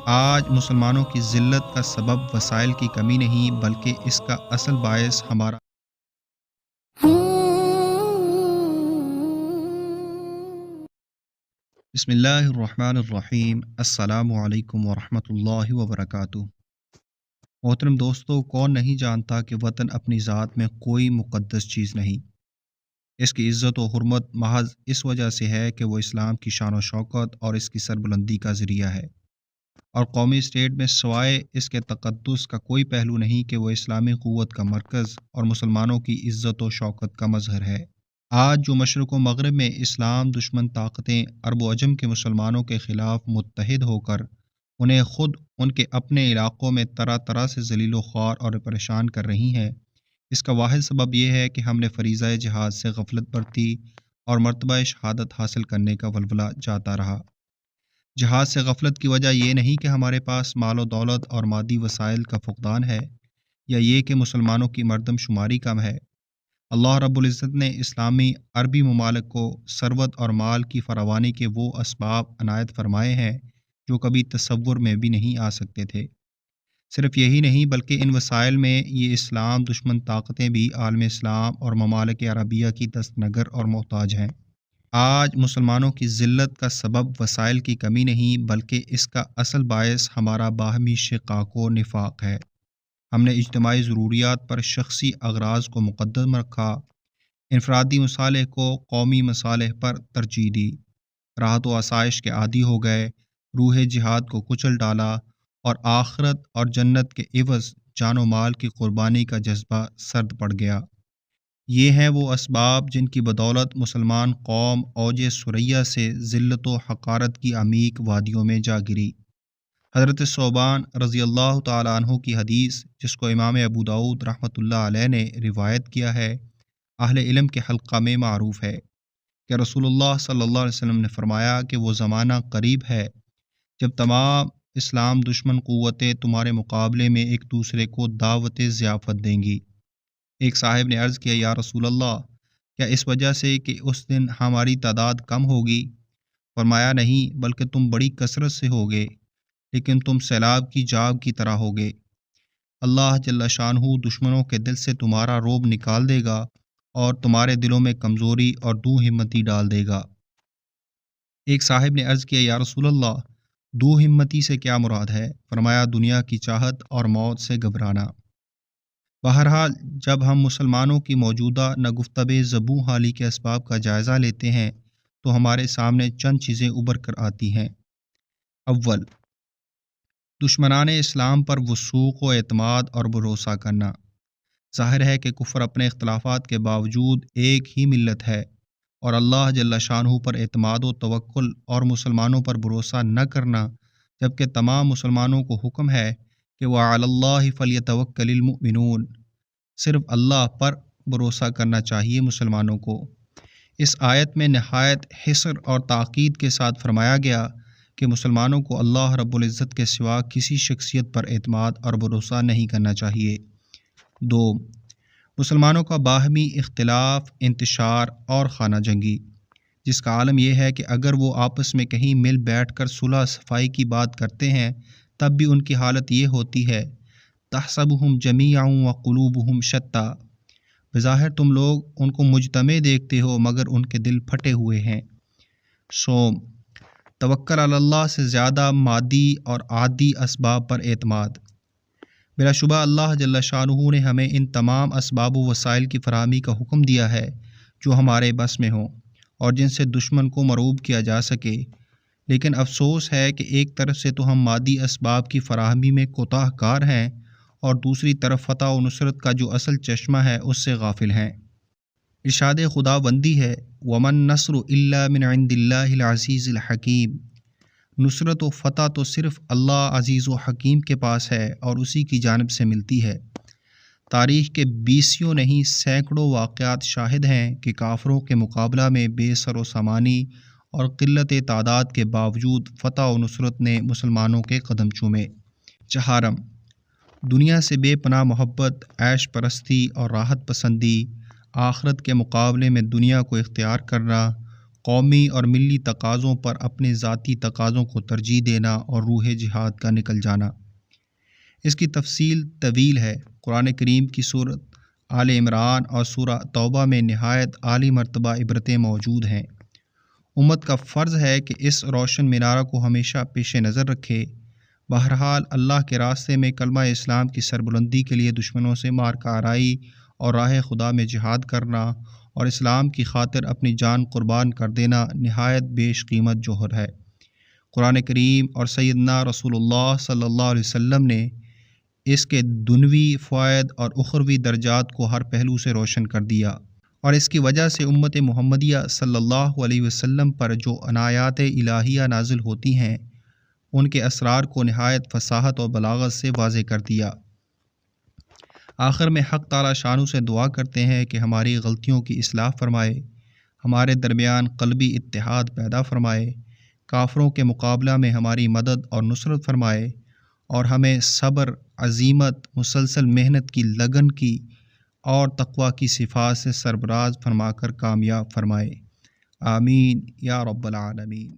آج مسلمانوں کی ذلت کا سبب وسائل کی کمی نہیں بلکہ اس کا اصل باعث ہمارا بسم اللہ الرحمن الرحیم۔ السلام علیکم ورحمۃ اللہ وبرکاتہ۔ محترم دوستو، کون نہیں جانتا کہ وطن اپنی ذات میں کوئی مقدس چیز نہیں۔ اس کی عزت و حرمت محض اس وجہ سے ہے کہ وہ اسلام کی شان و شوکت اور اس کی سربلندی کا ذریعہ ہے، اور قومی اسٹیٹ میں سوائے اس کے تقدس کا کوئی پہلو نہیں کہ وہ اسلامی قوت کا مرکز اور مسلمانوں کی عزت و شوکت کا مظہر ہے۔ آج جو مشرق و مغرب میں اسلام دشمن طاقتیں عرب و عجم کے مسلمانوں کے خلاف متحد ہو کر انہیں خود ان کے اپنے علاقوں میں طرح طرح سے ذلیل و خوار اور پریشان کر رہی ہیں، اس کا واحد سبب یہ ہے کہ ہم نے فریضہ جہاد سے غفلت برتی اور مرتبہ شہادت حاصل کرنے کا ولولہ جاتا رہا۔ جہاد سے غفلت کی وجہ یہ نہیں کہ ہمارے پاس مال و دولت اور مادی وسائل کا فقدان ہے، یا یہ کہ مسلمانوں کی مردم شماری کم ہے۔ اللہ رب العزت نے اسلامی عربی ممالک کو ثروت اور مال کی فراوانی کے وہ اسباب عنایت فرمائے ہیں جو کبھی تصور میں بھی نہیں آ سکتے تھے۔ صرف یہی نہیں بلکہ ان وسائل میں یہ اسلام دشمن طاقتیں بھی عالم اسلام اور ممالک عربیہ کی دست نگر اور محتاج ہیں۔ آج مسلمانوں کی ذلت کا سبب وسائل کی کمی نہیں بلکہ اس کا اصل باعث ہمارا باہمی شقاق و نفاق ہے۔ ہم نے اجتماعی ضروریات پر شخصی اغراض کو مقدم رکھا، انفرادی مصالح کو قومی مصالح پر ترجیح دی، راحت و آسائش کے عادی ہو گئے، روح جہاد کو کچل ڈالا، اور آخرت اور جنت کے عوض جان و مال کی قربانی کا جذبہ سرد پڑ گیا۔ یہ ہیں وہ اسباب جن کی بدولت مسلمان قوم اوج ثریا سے ذلت و حقارت کی عمیق وادیوں میں جا گری۔ حضرت ثوبان رضی اللہ تعالیٰ عنہ کی حدیث، جس کو امام ابو داؤد رحمۃ اللہ علیہ نے روایت کیا ہے، اہل علم کے حلقہ میں معروف ہے کہ رسول اللہ صلی اللہ علیہ وسلم نے فرمایا کہ وہ زمانہ قریب ہے جب تمام اسلام دشمن قوتیں تمہارے مقابلے میں ایک دوسرے کو دعوت ضیافت دیں گی۔ ایک صاحب نے عرض کیا، یا رسول اللہ، کیا اس وجہ سے کہ اس دن ہماری تعداد کم ہوگی؟ فرمایا، نہیں، بلکہ تم بڑی کثرت سے ہوگے، لیکن تم سیلاب کی جاگ کی طرح ہوگے۔ اللہ جل شانہ دشمنوں کے دل سے تمہارا رعب نکال دے گا اور تمہارے دلوں میں کمزوری اور دو ہمتی ڈال دے گا۔ ایک صاحب نے عرض کیا، یا رسول اللہ، دو ہمتی سے کیا مراد ہے؟ فرمایا، دنیا کی چاہت اور موت سے گھبرانا۔ بہرحال جب ہم مسلمانوں کی موجودہ نگفتب زبوں حالی کے اسباب کا جائزہ لیتے ہیں تو ہمارے سامنے چند چیزیں ابھر کر آتی ہیں۔ اول، دشمنان اسلام پر وثوق و اعتماد اور بھروسہ کرنا۔ ظاہر ہے کہ کفر اپنے اختلافات کے باوجود ایک ہی ملت ہے، اور اللہ جل شانہ پر اعتماد و توکل اور مسلمانوں پر بھروسہ نہ کرنا، جبکہ تمام مسلمانوں کو حکم ہے کہ وَعَلَى اللَّهِ فَلْيَتَوَكَّلِ الْمُؤْمِنُونَ، صرف اللہ پر بھروسہ کرنا چاہیے مسلمانوں کو۔ اس آیت میں نہایت حصر اور تاکید کے ساتھ فرمایا گیا کہ مسلمانوں کو اللہ رب العزت کے سوا کسی شخصیت پر اعتماد اور بھروسہ نہیں کرنا چاہیے۔ دو، مسلمانوں کا باہمی اختلاف، انتشار اور خانہ جنگی، جس کا عالم یہ ہے کہ اگر وہ آپس میں کہیں مل بیٹھ کر صلح صفائی کی بات کرتے ہیں تب بھی ان کی حالت یہ ہوتی ہے، تحسبهم جمیعا وقلوبهم شتیٰ، بظاہر تم لوگ ان کو مجتمع دیکھتے ہو مگر ان کے دل پھٹے ہوئے ہیں۔ سوم، توکل علی اللہ سے زیادہ مادی اور عادی اسباب پر اعتماد۔ بلا شبہ اللہ جل شانہ نے ہمیں ان تمام اسباب و وسائل کی فراہمی کا حکم دیا ہے جو ہمارے بس میں ہوں اور جن سے دشمن کو مرعوب کیا جا سکے، لیکن افسوس ہے کہ ایک طرف سے تو ہم مادی اسباب کی فراہمی میں کوتاہ کار ہیں اور دوسری طرف فتح و نصرت کا جو اصل چشمہ ہے اس سے غافل ہیں۔ ارشاد خدا بندی ہے، وَمَن نَّصْرُ إِلَّا مِنْ عِنْدِ اللَّهِ الْعَزِيزِ الْحَكِيمِ، نصرت و فتح تو صرف اللہ عزیز و حکیم کے پاس ہے اور اسی کی جانب سے ملتی ہے۔ تاریخ کے بیسیوں نہیں سینکڑوں واقعات شاہد ہیں کہ کافروں کے مقابلہ میں بے سر و سامانی اور قلت تعداد کے باوجود فتح و نصرت نے مسلمانوں کے قدم چومے۔ چہارم، دنیا سے بے پناہ محبت، عیش پرستی اور راحت پسندی، آخرت کے مقابلے میں دنیا کو اختیار کرنا، قومی اور ملی تقاضوں پر اپنے ذاتی تقاضوں کو ترجیح دینا اور روح جہاد کا نکل جانا۔ اس کی تفصیل طویل ہے۔ قرآن کریم کی سورۃ آل عمران اور سورہ توبہ میں نہایت عالی مرتبہ عبرتیں موجود ہیں۔ امت کا فرض ہے کہ اس روشن مینارہ کو ہمیشہ پیش نظر رکھے۔ بہرحال اللہ کے راستے میں کلمہ اسلام کی سربلندی کے لیے دشمنوں سے مارکہ آرائی اور راہ خدا میں جہاد کرنا اور اسلام کی خاطر اپنی جان قربان کر دینا نہایت بیش قیمت جوہر ہے۔ قرآن کریم اور سیدنا رسول اللہ صلی اللہ علیہ وسلم نے اس کے دنیوی فوائد اور اخروی درجات کو ہر پہلو سے روشن کر دیا، اور اس کی وجہ سے امت محمدیہ صلی اللہ علیہ وسلم پر جو عنایات الہیہ نازل ہوتی ہیں ان کے اسرار کو نہایت فصاحت اور بلاغت سے واضح کر دیا۔ آخر میں حق تعالی شانہ سے دعا کرتے ہیں کہ ہماری غلطیوں کی اصلاح فرمائے، ہمارے درمیان قلبی اتحاد پیدا فرمائے، کافروں کے مقابلہ میں ہماری مدد اور نصرت فرمائے، اور ہمیں صبر، عزیمت، مسلسل محنت کی لگن کی اور تقوی کی صفات سے سربراز فرما کر کامیاب فرمائے۔ آمین یا رب العالمین۔